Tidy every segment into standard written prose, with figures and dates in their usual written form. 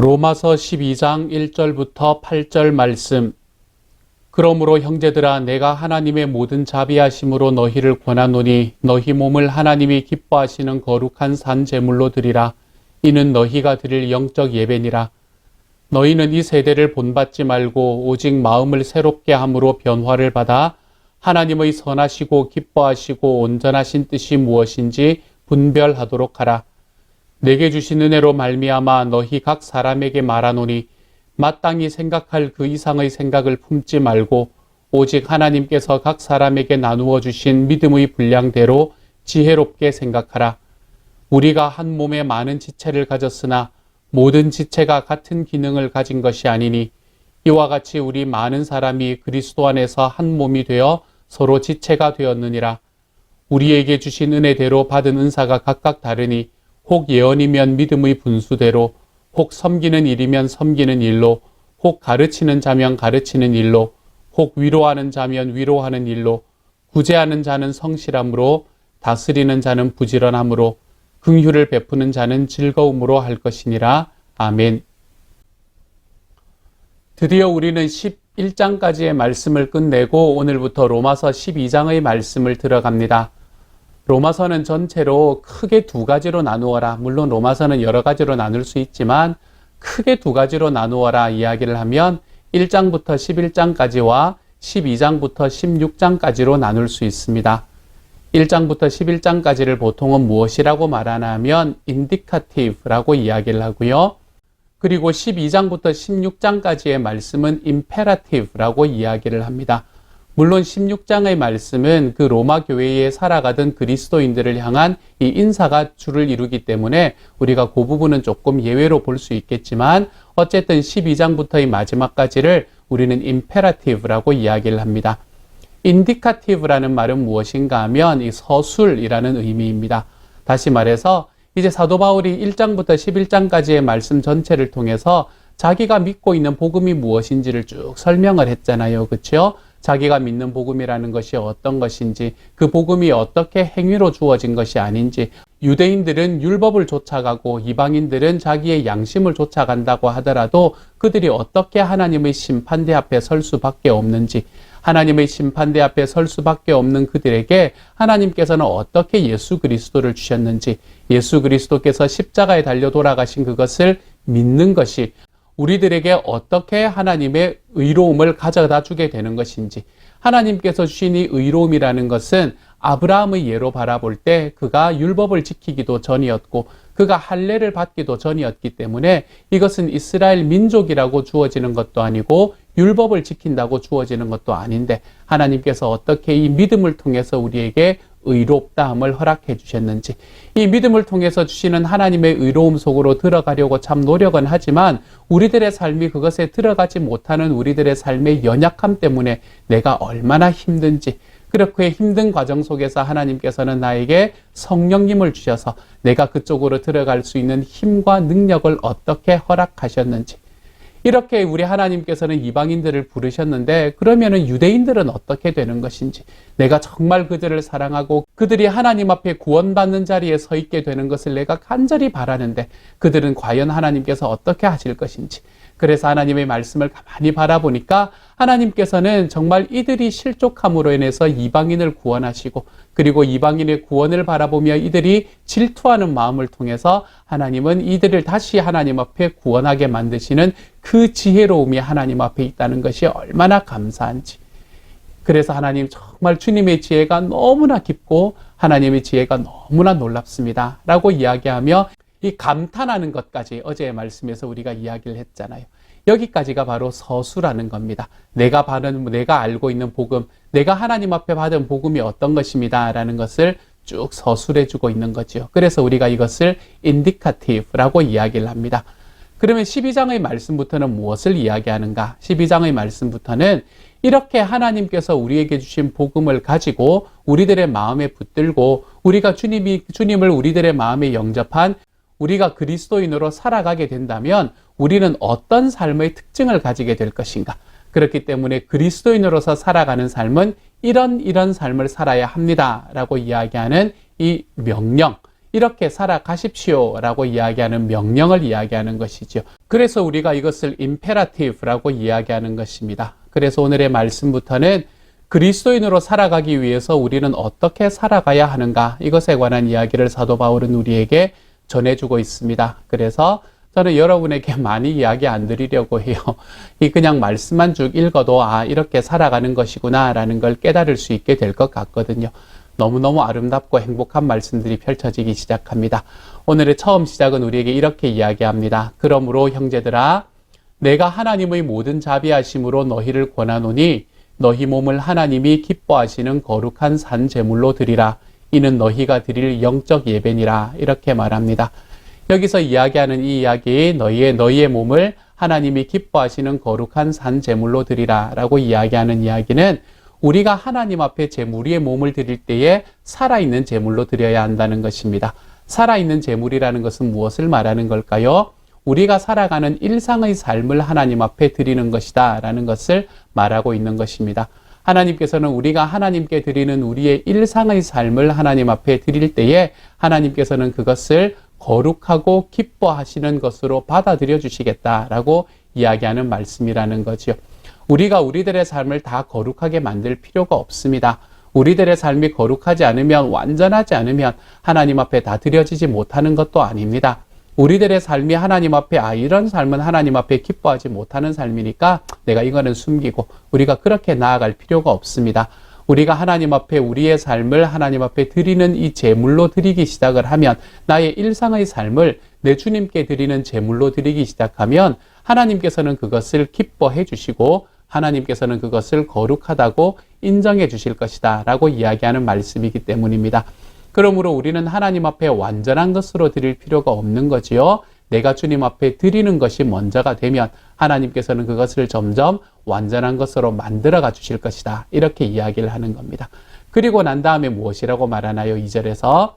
로마서 12장 1절부터 8절 말씀. 그러므로 형제들아, 내가 하나님의 모든 자비하심으로 너희를 권하노니 너희 몸을 하나님이 기뻐하시는 거룩한 산 제물로 드리라. 이는 너희가 드릴 영적 예배니라. 너희는 이 세대를 본받지 말고 오직 마음을 새롭게 함으로 변화를 받아 하나님의 선하시고 기뻐하시고 온전하신 뜻이 무엇인지 분별하도록 하라. 내게 주신 은혜로 말미암아 너희 각 사람에게 말하노니 마땅히 생각할 그 이상의 생각을 품지 말고 오직 하나님께서 각 사람에게 나누어 주신 믿음의 분량대로 지혜롭게 생각하라. 우리가 한 몸에 많은 지체를 가졌으나 모든 지체가 같은 기능을 가진 것이 아니니 이와 같이 우리 많은 사람이 그리스도 안에서 한 몸이 되어 서로 지체가 되었느니라. 우리에게 주신 은혜대로 받은 은사가 각각 다르니 혹 예언이면 믿음의 분수대로, 혹 섬기는 일이면 섬기는 일로, 혹 가르치는 자면 가르치는 일로, 혹 위로하는 자면 위로하는 일로, 구제하는 자는 성실함으로, 다스리는 자는 부지런함으로, 긍휼을 베푸는 자는 즐거움으로 할 것이니라. 아멘. 드디어 우리는 11장까지의 말씀을 끝내고 오늘부터 로마서 12장의 말씀을 들어갑니다. 로마서는 전체로 크게 두 가지로 나누어라. 물론 로마서는 여러 가지로 나눌 수 있지만 크게 두 가지로 나누어라 이야기를 하면 1장부터 11장까지와 12장부터 16장까지로 나눌 수 있습니다. 1장부터 11장까지를 보통은 무엇이라고 말하냐면 indicative라고 이야기를 하고요. 그리고 12장부터 16장까지의 말씀은 imperative라고 이야기를 합니다. 물론 16장의 말씀은 그 로마 교회에 살아가던 그리스도인들을 향한 이 인사가 주를 이루기 때문에 우리가 그 부분은 조금 예외로 볼 수 있겠지만 어쨌든 12장부터의 마지막까지를 우리는 imperative라고 이야기를 합니다. indicative라는 말은 무엇인가 하면 이 서술이라는 의미입니다. 다시 말해서 이제 사도 바울이 1장부터 11장까지의 말씀 전체를 통해서 자기가 믿고 있는 복음이 무엇인지를 쭉 설명을 했잖아요. 그렇죠? 자기가 믿는 복음이라는 것이 어떤 것인지, 그 복음이 어떻게 행위로 주어진 것이 아닌지, 유대인들은 율법을 쫓아가고 이방인들은 자기의 양심을 쫓아간다고 하더라도 그들이 어떻게 하나님의 심판대 앞에 설 수밖에 없는지, 하나님의 심판대 앞에 설 수밖에 없는 그들에게 하나님께서는 어떻게 예수 그리스도를 주셨는지, 예수 그리스도께서 십자가에 달려 돌아가신 그것을 믿는 것이 우리들에게 어떻게 하나님의 의로움을 가져다 주게 되는 것인지, 하나님께서 주신 이 의로움이라는 것은 아브라함의 예로 바라볼 때 그가 율법을 지키기도 전이었고 그가 할례를 받기도 전이었기 때문에 이것은 이스라엘 민족이라고 주어지는 것도 아니고 율법을 지킨다고 주어지는 것도 아닌데 하나님께서 어떻게 이 믿음을 통해서 우리에게 의롭다함을 허락해 주셨는지, 이 믿음을 통해서 주시는 하나님의 의로움 속으로 들어가려고 참 노력은 하지만 우리들의 삶이 그것에 들어가지 못하는 우리들의 삶의 연약함 때문에 내가 얼마나 힘든지, 그렇게 힘든 과정 속에서 하나님께서는 나에게 성령님을 주셔서 내가 그쪽으로 들어갈 수 있는 힘과 능력을 어떻게 허락하셨는지, 이렇게 우리 하나님께서는 이방인들을 부르셨는데 그러면은 유대인들은 어떻게 되는 것인지, 내가 정말 그들을 사랑하고 그들이 하나님 앞에 구원받는 자리에 서 있게 되는 것을 내가 간절히 바라는데 그들은 과연 하나님께서 어떻게 하실 것인지, 그래서 하나님의 말씀을 가만히 바라보니까 하나님께서는 정말 이들이 실족함으로 인해서 이방인을 구원하시고 그리고 이방인의 구원을 바라보며 이들이 질투하는 마음을 통해서 하나님은 이들을 다시 하나님 앞에 구원하게 만드시는 그 지혜로움이 하나님 앞에 있다는 것이 얼마나 감사한지. 그래서 하나님 정말 주님의 지혜가 너무나 깊고 하나님의 지혜가 너무나 놀랍습니다 라고 이야기하며 이 감탄하는 것까지 어제의 말씀에서 우리가 이야기를 했잖아요. 여기까지가 바로 서술하는 겁니다. 내가 알고 있는 복음, 내가 하나님 앞에 받은 복음이 어떤 것입니다 라는 것을 쭉 서술해주고 있는 거죠. 그래서 우리가 이것을 indicative라고 이야기를 합니다. 그러면 12장의 말씀부터는 무엇을 이야기하는가? 12장의 말씀부터는 이렇게 하나님께서 우리에게 주신 복음을 가지고 우리들의 마음에 붙들고 우리가 주님을 우리들의 마음에 영접한 우리가 그리스도인으로 살아가게 된다면 우리는 어떤 삶의 특징을 가지게 될 것인가? 그렇기 때문에 그리스도인으로서 살아가는 삶은 이런 삶을 살아야 합니다 라고 이야기하는 이 명령, 이렇게 살아가십시오 라고 이야기하는 명령을 이야기하는 것이죠. 그래서 우리가 이것을 임페라티브라고 이야기하는 것입니다. 그래서 오늘의 말씀부터는 그리스도인으로 살아가기 위해서 우리는 어떻게 살아가야 하는가, 이것에 관한 이야기를 사도 바울은 우리에게 전해주고 있습니다. 그래서 저는 여러분에게 많이 이야기 안 드리려고 해요. 이 그냥 말씀만 쭉 읽어도 이렇게 살아가는 것이구나 라는 걸 깨달을 수 있게 될 것 같거든요. 너무너무 아름답고 행복한 말씀들이 펼쳐지기 시작합니다. 오늘의 처음 시작은 우리에게 이렇게 이야기합니다. 그러므로 형제들아, 내가 하나님의 모든 자비하심으로 너희를 권하노니 너희 몸을 하나님이 기뻐하시는 거룩한 산 제물로 드리라. 이는 너희가 드릴 영적 예배니라. 이렇게 말합니다. 여기서 이야기하는 이 이야기, 너희의 몸을 하나님이 기뻐하시는 거룩한 산 제물로 드리라 라고 이야기하는 이야기는 우리가 하나님 앞에 우리의 몸을 드릴 때에 살아있는 제물로 드려야 한다는 것입니다. 살아있는 제물이라는 것은 무엇을 말하는 걸까요? 우리가 살아가는 일상의 삶을 하나님 앞에 드리는 것이다 라는 것을 말하고 있는 것입니다. 하나님께서는 우리가 하나님께 드리는 우리의 일상의 삶을 하나님 앞에 드릴 때에 하나님께서는 그것을 거룩하고 기뻐하시는 것으로 받아들여 주시겠다라고 이야기하는 말씀이라는 거죠. 우리가 우리들의 삶을 다 거룩하게 만들 필요가 없습니다. 우리들의 삶이 거룩하지 않으면, 완전하지 않으면 하나님 앞에 다 드려지지 못하는 것도 아닙니다. 우리들의 삶이 하나님 앞에 이런 삶은 하나님 앞에 기뻐하지 못하는 삶이니까 내가 이거는 숨기고, 우리가 그렇게 나아갈 필요가 없습니다. 우리가 하나님 앞에 우리의 삶을 하나님 앞에 드리는 이 제물로 드리기 시작을 하면, 나의 일상의 삶을 내 주님께 드리는 제물로 드리기 시작하면 하나님께서는 그것을 기뻐해 주시고 하나님께서는 그것을 거룩하다고 인정해 주실 것이다 라고 이야기하는 말씀이기 때문입니다. 그러므로 우리는 하나님 앞에 완전한 것으로 드릴 필요가 없는 거지요. 내가 주님 앞에 드리는 것이 먼저가 되면 하나님께서는 그것을 점점 완전한 것으로 만들어가 주실 것이다. 이렇게 이야기를 하는 겁니다. 그리고 난 다음에 무엇이라고 말하나요? 2절에서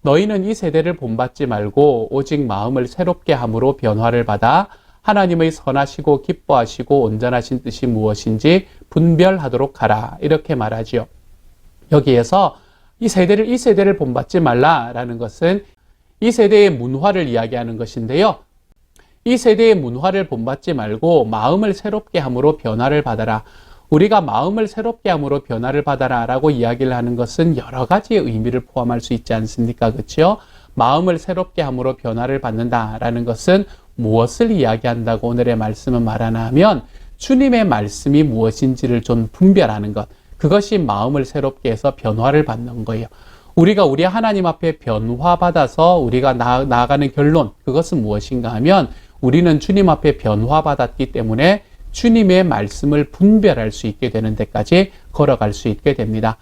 너희는 이 세대를 본받지 말고 오직 마음을 새롭게 함으로 변화를 받아 하나님의 선하시고 기뻐하시고 온전하신 뜻이 무엇인지 분별하도록 하라. 이렇게 말하지요. 여기에서 이 세대를 본받지 말라라는 것은 이 세대의 문화를 이야기하는 것인데요. 이 세대의 문화를 본받지 말고 마음을 새롭게 함으로 변화를 받아라. 우리가 마음을 새롭게 함으로 변화를 받아라 라고 이야기를 하는 것은 여러 가지의 의미를 포함할 수 있지 않습니까? 그렇죠? 마음을 새롭게 함으로 변화를 받는다라는 것은 무엇을 이야기한다고 오늘의 말씀은 말하나 하면 주님의 말씀이 무엇인지를 좀 분별하는 것, 그것이 마음을 새롭게 해서 변화를 받는 거예요. 우리가 우리 하나님 앞에 변화받아서 우리가 나아가는 결론, 그것은 무엇인가 하면 우리는 주님 앞에 변화받았기 때문에 주님의 말씀을 분별할 수 있게 되는 데까지 걸어갈 수 있게 됩니다.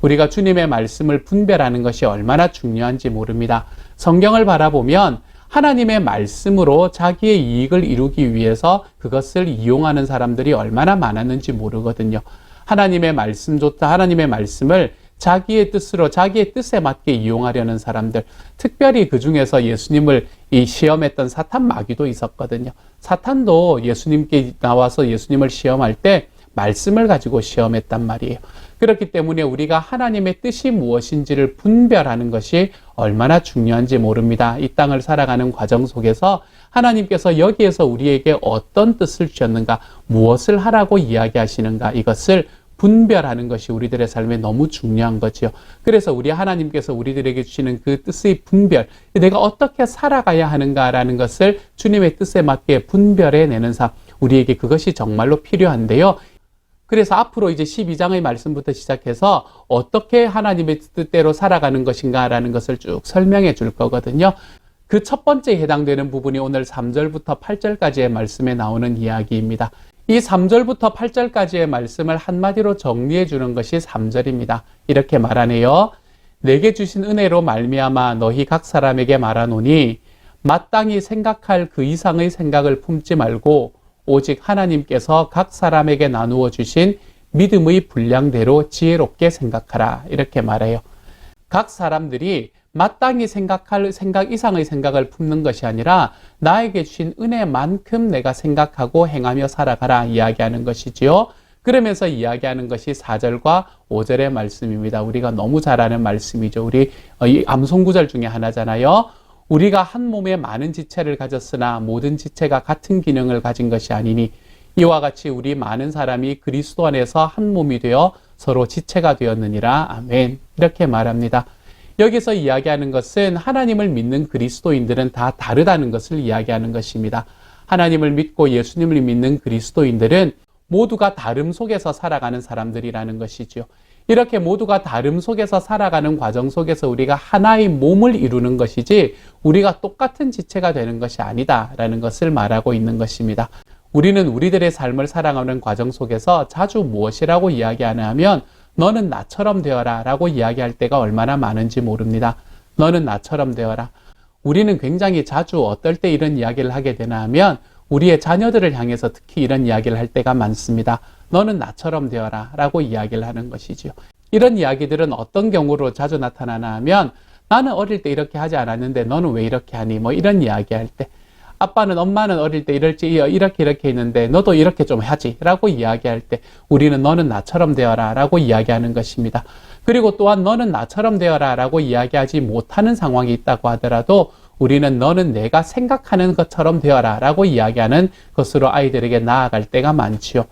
우리가 주님의 말씀을 분별하는 것이 얼마나 중요한지 모릅니다. 성경을 바라보면 하나님의 말씀으로 자기의 이익을 이루기 위해서 그것을 이용하는 사람들이 얼마나 많았는지 모르거든요. 하나님의 말씀을 자기의 뜻으로, 자기의 뜻에 맞게 이용하려는 사람들, 특별히 그 중에서 예수님을 시험했던 사탄 마귀도 있었거든요. 사탄도 예수님께 나와서 예수님을 시험할 때 말씀을 가지고 시험했단 말이에요. 그렇기 때문에 우리가 하나님의 뜻이 무엇인지를 분별하는 것이 얼마나 중요한지 모릅니다. 이 땅을 살아가는 과정 속에서 하나님께서 여기에서 우리에게 어떤 뜻을 주셨는가, 무엇을 하라고 이야기하시는가, 이것을 분별하는 것이 우리들의 삶에 너무 중요한 거지요. 그래서 우리 하나님께서 우리들에게 주시는 그 뜻의 분별, 내가 어떻게 살아가야 하는가라는 것을 주님의 뜻에 맞게 분별해내는 삶, 우리에게 그것이 정말로 필요한데요. 그래서 앞으로 이제 12장의 말씀부터 시작해서 어떻게 하나님의 뜻대로 살아가는 것인가라는 것을 쭉 설명해 줄 거거든요. 그 첫 번째에 해당되는 부분이 오늘 3절부터 8절까지의 말씀에 나오는 이야기입니다. 이 3절부터 8절까지의 말씀을 한마디로 정리해 주는 것이 3절입니다. 이렇게 말하네요. 내게 주신 은혜로 말미암아 너희 각 사람에게 말하노니 마땅히 생각할 그 이상의 생각을 품지 말고 오직 하나님께서 각 사람에게 나누어 주신 믿음의 분량대로 지혜롭게 생각하라. 이렇게 말해요. 각 사람들이 마땅히 생각할 생각 이상의 생각을 품는 것이 아니라 나에게 주신 은혜만큼 내가 생각하고 행하며 살아가라 이야기하는 것이지요. 그러면서 이야기하는 것이 4절과 5절의 말씀입니다. 우리가 너무 잘 아는 말씀이죠. 우리 이 암송구절 중에 하나잖아요. 우리가 한 몸에 많은 지체를 가졌으나 모든 지체가 같은 기능을 가진 것이 아니니 이와 같이 우리 많은 사람이 그리스도 안에서 한 몸이 되어 서로 지체가 되었느니라. 아멘. 이렇게 말합니다. 여기서 이야기하는 것은 하나님을 믿는 그리스도인들은 다 다르다는 것을 이야기하는 것입니다. 하나님을 믿고 예수님을 믿는 그리스도인들은 모두가 다름 속에서 살아가는 사람들이라는 것이죠. 이렇게 모두가 다름 속에서 살아가는 과정 속에서 우리가 하나의 몸을 이루는 것이지 우리가 똑같은 지체가 되는 것이 아니다라는 것을 말하고 있는 것입니다. 우리는 우리들의 삶을 살아가는 과정 속에서 자주 무엇이라고 이야기하냐 하면 너는 나처럼 되어라 라고 이야기할 때가 얼마나 많은지 모릅니다. 너는 나처럼 되어라. 우리는 굉장히 자주 어떨 때 이런 이야기를 하게 되나 하면 우리의 자녀들을 향해서 특히 이런 이야기를 할 때가 많습니다. 너는 나처럼 되어라 라고 이야기를 하는 것이지요. 이런 이야기들은 어떤 경우로 자주 나타나나 하면 나는 어릴 때 이렇게 하지 않았는데 너는 왜 이렇게 하니? 뭐 이런 이야기할 때 엄마는 어릴 때 이렇게 했는데 너도 이렇게 좀 하지 라고 이야기할 때 우리는 너는 나처럼 되어라 라고 이야기하는 것입니다. 그리고 또한 너는 나처럼 되어라 라고 이야기하지 못하는 상황이 있다고 하더라도 우리는 너는 내가 생각하는 것처럼 되어라 라고 이야기하는 것으로 아이들에게 나아갈 때가 많지요.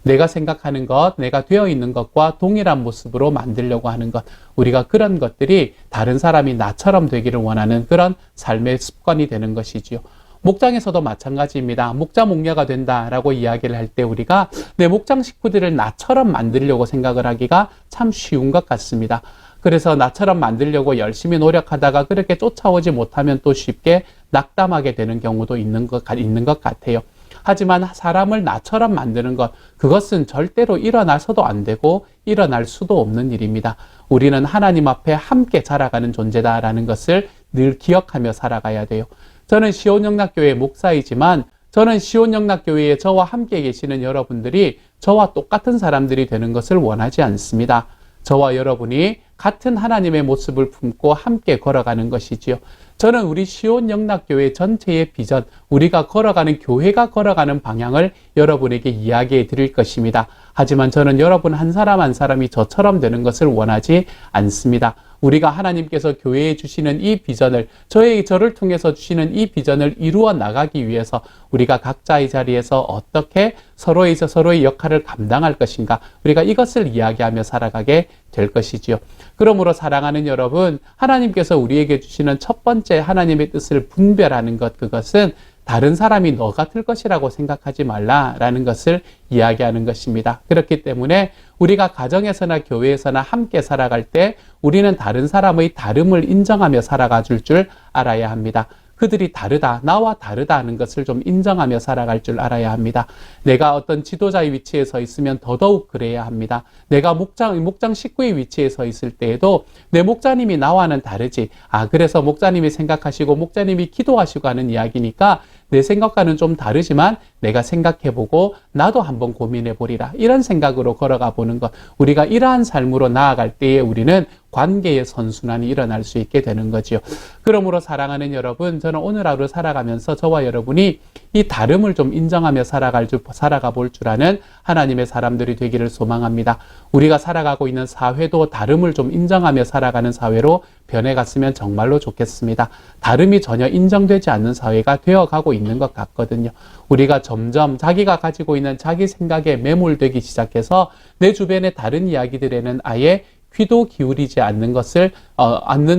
내가 생각하는 것, 내가 되어 있는 것과 동일한 모습으로 만들려고 하는 것, 우리가 그런 것들이 다른 사람이 나처럼 되기를 원하는 그런 삶의 습관이 되는 것이지요. 목장에서도 마찬가지입니다. 목자 목녀가 된다라고 이야기를 할 때 우리가 내 목장 식구들을 나처럼 만들려고 생각을 하기가 참 쉬운 것 같습니다. 그래서 나처럼 만들려고 열심히 노력하다가 그렇게 쫓아오지 못하면 또 쉽게 낙담하게 되는 경우도 있는 것 같아요. 하지만 사람을 나처럼 만드는 것, 그것은 절대로 일어나서도 안 되고 일어날 수도 없는 일입니다. 우리는 하나님 앞에 함께 자라가는 존재다라는 것을 늘 기억하며 살아가야 돼요. 저는 시온영락교회 목사이지만 저는 시온영락교회에 저와 함께 계시는 여러분들이 저와 똑같은 사람들이 되는 것을 원하지 않습니다. 저와 여러분이 같은 하나님의 모습을 품고 함께 걸어가는 것이지요. 저는 우리 시온영락교회 전체의 비전, 우리가 걸어가는 교회가 걸어가는 방향을 여러분에게 이야기해 드릴 것입니다. 하지만 저는 여러분 한 사람 한 사람이 저처럼 되는 것을 원하지 않습니다. 우리가 하나님께서 교회에 주시는 이 비전을, 저를 통해서 주시는 이 비전을 이루어 나가기 위해서 우리가 각자의 자리에서 어떻게 서로의 역할을 감당할 것인가, 우리가 이것을 이야기하며 살아가게 될 것이지요. 그러므로 사랑하는 여러분, 하나님께서 우리에게 주시는 첫 번째 하나님의 뜻을 분별하는 것, 그것은 다른 사람이 너 같을 것이라고 생각하지 말라라는 것을 이야기하는 것입니다. 그렇기 때문에 우리가 가정에서나 교회에서나 함께 살아갈 때 우리는 다른 사람의 다름을 인정하며 살아가 줄 알아야 합니다. 그들이 다르다, 나와 다르다 하는 것을 좀 인정하며 살아갈 줄 알아야 합니다. 내가 어떤 지도자의 위치에 서 있으면 더더욱 그래야 합니다. 내가 목장 식구의 위치에 서 있을 때에도 내 목자님이 나와는 다르지. 그래서 목자님이 생각하시고 목자님이 기도하시고 하는 이야기니까 내 생각과는 좀 다르지만 내가 생각해보고 나도 한번 고민해보리라. 이런 생각으로 걸어가 보는 것. 우리가 이러한 삶으로 나아갈 때에 우리는 관계의 선순환이 일어날 수 있게 되는 거지요. 그러므로 사랑하는 여러분, 저는 오늘 하루 살아가면서 저와 여러분이 이 다름을 좀 인정하며 살아가 볼 줄 아는 하나님의 사람들이 되기를 소망합니다. 우리가 살아가고 있는 사회도 다름을 좀 인정하며 살아가는 사회로 변해갔으면 정말로 좋겠습니다. 다름이 전혀 인정되지 않는 사회가 되어가고 있는 것 같거든요. 우리가 점점 자기가 가지고 있는 자기 생각에 매몰되기 시작해서 내 주변의 다른 이야기들에는 아예 귀도 기울이지 않는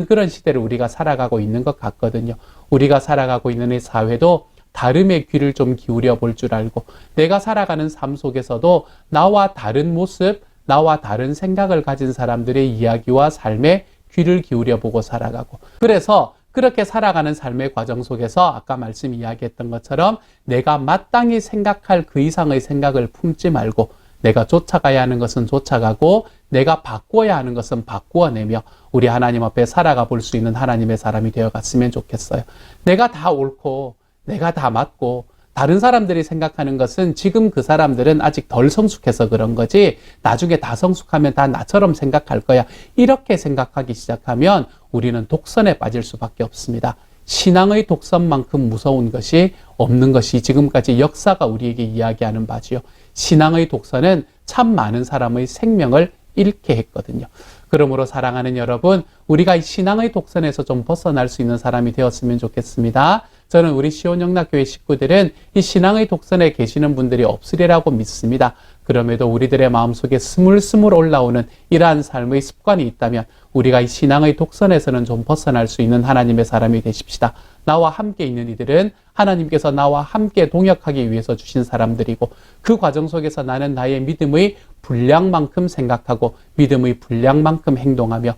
그런 시대를 우리가 살아가고 있는 것 같거든요. 우리가 살아가고 있는 이 사회도 다름의 귀를 좀 기울여 볼 줄 알고 내가 살아가는 삶 속에서도 나와 다른 모습, 나와 다른 생각을 가진 사람들의 이야기와 삶에 귀를 기울여 보고 살아가고, 그래서 그렇게 살아가는 삶의 과정 속에서 아까 이야기했던 것처럼 내가 마땅히 생각할 그 이상의 생각을 품지 말고 내가 쫓아가야 하는 것은 쫓아가고 내가 바꾸어야 하는 것은 바꾸어내며 우리 하나님 앞에 살아가 볼 수 있는 하나님의 사람이 되어갔으면 좋겠어요. 내가 다 옳고 내가 다 맞고 다른 사람들이 생각하는 것은 지금 그 사람들은 아직 덜 성숙해서 그런 거지 나중에 다 성숙하면 다 나처럼 생각할 거야. 이렇게 생각하기 시작하면 우리는 독선에 빠질 수밖에 없습니다. 신앙의 독선만큼 무서운 것이 없는 것이 지금까지 역사가 우리에게 이야기하는 바지요. 신앙의 독선은 참 많은 사람의 생명을 잃게 했거든요. 그러므로 사랑하는 여러분, 우리가 이 신앙의 독선에서 좀 벗어날 수 있는 사람이 되었으면 좋겠습니다. 저는 우리 시온영락교회 식구들은 이 신앙의 독선에 계시는 분들이 없으리라고 믿습니다. 그럼에도 우리들의 마음속에 스물스물 올라오는 이러한 삶의 습관이 있다면 우리가 이 신앙의 독선에서는 좀 벗어날 수 있는 하나님의 사람이 되십시다. 나와 함께 있는 이들은 하나님께서 나와 함께 동역하기 위해서 주신 사람들이고 그 과정 속에서 나는 나의 믿음의 분량만큼 생각하고 믿음의 분량만큼 행동하며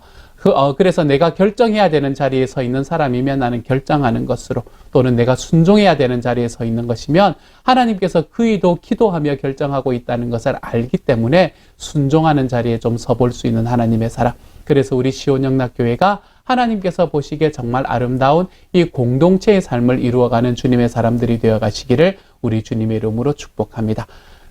그래서 내가 결정해야 되는 자리에 서 있는 사람이면 나는 결정하는 것으로 또는 내가 순종해야 되는 자리에 서 있는 것이면 하나님께서 그이도 기도하며 결정하고 있다는 것을 알기 때문에 순종하는 자리에 좀 서볼 수 있는 하나님의 사람. 그래서 우리 시온영락교회가 하나님께서 보시기에 정말 아름다운 이 공동체의 삶을 이루어가는 주님의 사람들이 되어 가시기를 우리 주님의 이름으로 축복합니다.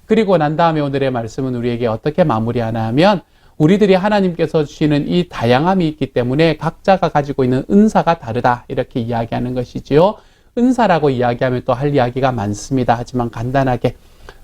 그리고 난 다음에 오늘의 말씀은 우리에게 어떻게 마무리하나 하면 우리들이 하나님께서 주시는 이 다양함이 있기 때문에 각자가 가지고 있는 은사가 다르다 이렇게 이야기하는 것이지요. 은사라고 이야기하면 또 할 이야기가 많습니다. 하지만 간단하게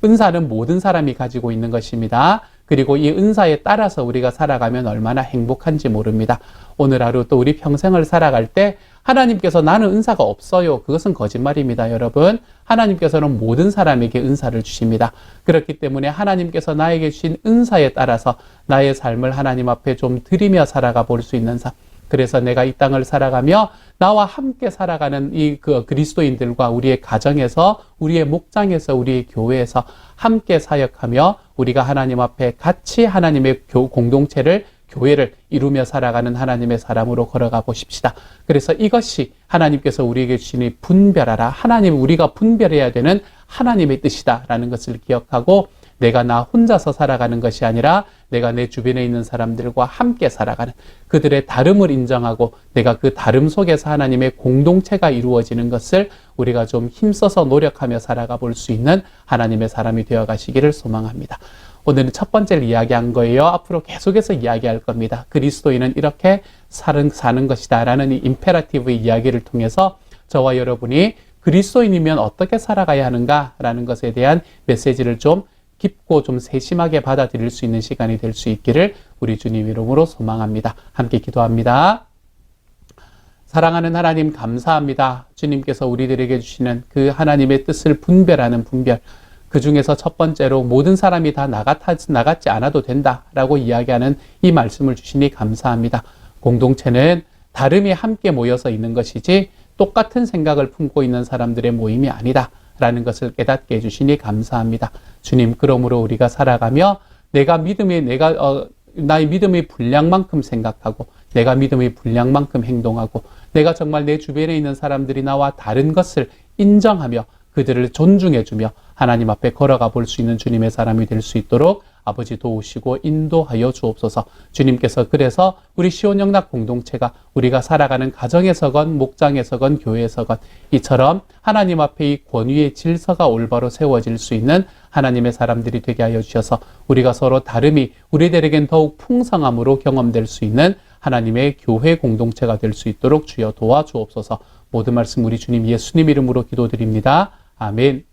은사는 모든 사람이 가지고 있는 것입니다. 그리고 이 은사에 따라서 우리가 살아가면 얼마나 행복한지 모릅니다. 오늘 하루 또 우리 평생을 살아갈 때 하나님께서 나는 은사가 없어요. 그것은 거짓말입니다, 여러분. 하나님께서는 모든 사람에게 은사를 주십니다. 그렇기 때문에 하나님께서 나에게 주신 은사에 따라서 나의 삶을 하나님 앞에 좀 드리며 살아가 볼 수 있는 삶. 그래서 내가 이 땅을 살아가며 나와 함께 살아가는 이 그리스도인들과 우리의 가정에서, 우리의 목장에서, 우리의 교회에서 함께 사역하며 우리가 하나님 앞에 같이 하나님의 공동체를 교회를 이루며 살아가는 하나님의 사람으로 걸어가 보십시다. 그래서 이것이 하나님께서 우리에게 주시니 분별하라. 하나님, 우리가 분별해야 되는 하나님의 뜻이다라는 것을 기억하고 내가 나 혼자서 살아가는 것이 아니라 내가 내 주변에 있는 사람들과 함께 살아가는 그들의 다름을 인정하고 내가 그 다름 속에서 하나님의 공동체가 이루어지는 것을 우리가 좀 힘써서 노력하며 살아가 볼 수 있는 하나님의 사람이 되어 가시기를 소망합니다. 오늘은 첫 번째를 이야기한 거예요. 앞으로 계속해서 이야기할 겁니다. 그리스도인은 이렇게 사는 것이다 라는 이 임페라티브의 이야기를 통해서 저와 여러분이 그리스도인이면 어떻게 살아가야 하는가라는 것에 대한 메시지를 좀 깊고 좀 세심하게 받아들일 수 있는 시간이 될 수 있기를 우리 주님 이름으로 소망합니다. 함께 기도합니다. 사랑하는 하나님 감사합니다. 주님께서 우리들에게 주시는 그 하나님의 뜻을 분별하는 분별, 그 중에서 첫 번째로 모든 사람이 다 나같지 않아도 된다라고 이야기하는 이 말씀을 주시니 감사합니다. 공동체는 다름이 함께 모여서 있는 것이지 똑같은 생각을 품고 있는 사람들의 모임이 아니다 라는 것을 깨닫게 해주시니 감사합니다. 주님, 그러므로 우리가 살아가며 나의 믿음의 분량만큼 생각하고 내가 믿음의 분량만큼 행동하고 내가 정말 내 주변에 있는 사람들이 나와 다른 것을 인정하며 그들을 존중해주며 하나님 앞에 걸어가 볼 수 있는 주님의 사람이 될 수 있도록 아버지 도우시고 인도하여 주옵소서. 주님께서 그래서 우리 시온영락 공동체가 우리가 살아가는 가정에서건 목장에서건 교회에서건 이처럼 하나님 앞에 이 권위의 질서가 올바로 세워질 수 있는 하나님의 사람들이 되게 하여 주셔서 우리가 서로 다름이 우리들에겐 더욱 풍성함으로 경험될 수 있는 하나님의 교회 공동체가 될 수 있도록 주여 도와주옵소서. 모든 말씀 우리 주님 예수님 이름으로 기도드립니다. 아멘.